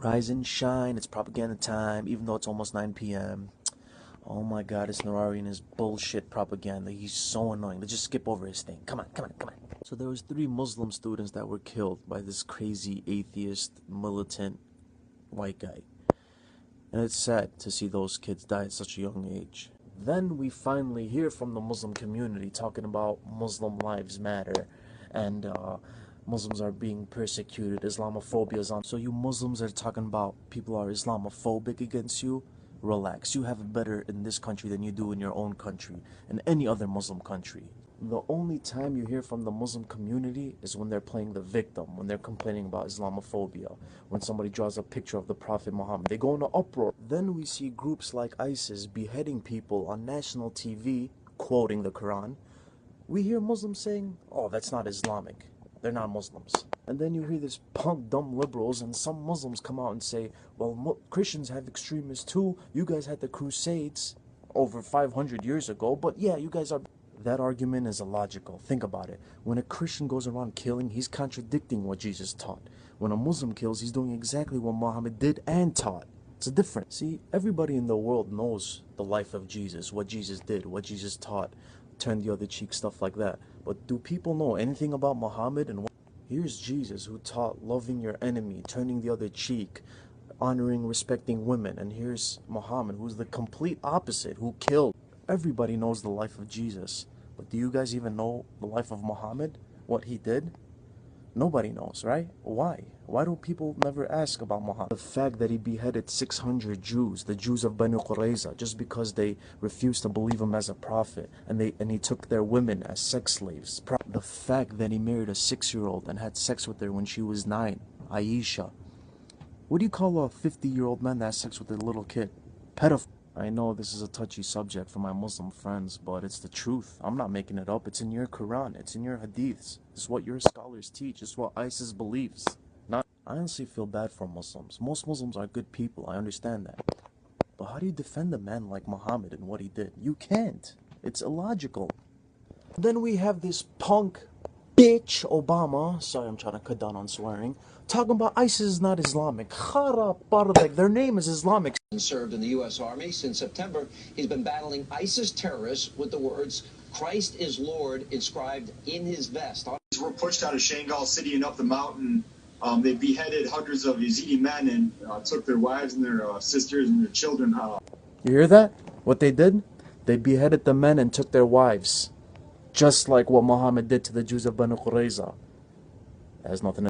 Rise and shine, it's propaganda time, even though it's almost 9 p.m. Oh my god, it's Narari and his bullshit propaganda. He's so annoying. Let's just skip over his thing. Come on, come on, come on. So there was 3 Muslim students that were killed by this crazy atheist, militant, white guy. And it's sad to see those kids die at such a young age. Then we finally hear from the Muslim community talking about Muslim lives matter and Muslims are being persecuted, Islamophobia is on. So you Muslims are talking about people are Islamophobic against you? Relax, you have it better in this country than you do in your own country, in any other Muslim country. The only time you hear from the Muslim community is when they're playing the victim, when they're complaining about Islamophobia, when somebody draws a picture of the Prophet Muhammad. They go into uproar. Then we see groups like ISIS beheading people on national TV, quoting the Quran. We hear Muslims saying, oh, that's not Islamic. They're not Muslims. And then you hear this punk dumb liberals and some Muslims come out and say, well, Christians have extremists too. You guys had the Crusades over 500 years ago, but yeah, you guys are... That argument is illogical. Think about it. When a Christian goes around killing, he's contradicting what Jesus taught. When a Muslim kills, he's doing exactly what Muhammad did and taught. It's a difference. See, everybody in the world knows the life of Jesus, what Jesus did, what Jesus taught, turn the other cheek, stuff like that. But do people know anything about Muhammad? And here's Jesus who taught loving your enemy, turning the other cheek, honoring, respecting women. And here's Muhammad, who's the complete opposite, who killed. Everybody knows the life of Jesus. But do you guys even know the life of Muhammad? What he did? Nobody knows, right? Why? Why do people never ask about Muhammad? The fact that he beheaded 600 Jews, the Jews of Banu Qurayza, just because they refused to believe him as a prophet, and he took their women as sex slaves. The fact that he married a 6-year-old and had sex with her when she was 9, Aisha. What do you call a 50-year-old man that has sex with a little kid? Pedophile. I know this is a touchy subject for my Muslim friends, but it's the truth. I'm not making it up. It's in your Quran. It's in your Hadiths. It's what your scholars teach. It's what ISIS believes. I honestly feel bad for Muslims. Most Muslims are good people. I understand that. But how do you defend a man like Muhammad and what he did? You can't. It's illogical. Then we have this punk bitch Obama, sorry I'm trying to cut down on swearing, talking about ISIS is not Islamic. Their name is Islamic. Served in the U.S. Army. Since September, he's been battling ISIS terrorists with the words, Christ is Lord, inscribed in his vest. Were pushed out of Shangal city and up the mountain. They beheaded hundreds of Yazidi men and took their wives and their sisters and their children. You hear that? What they did? They beheaded the men and took their wives. Just like what Muhammad did to the Jews of Banu Qurayza. It has nothing to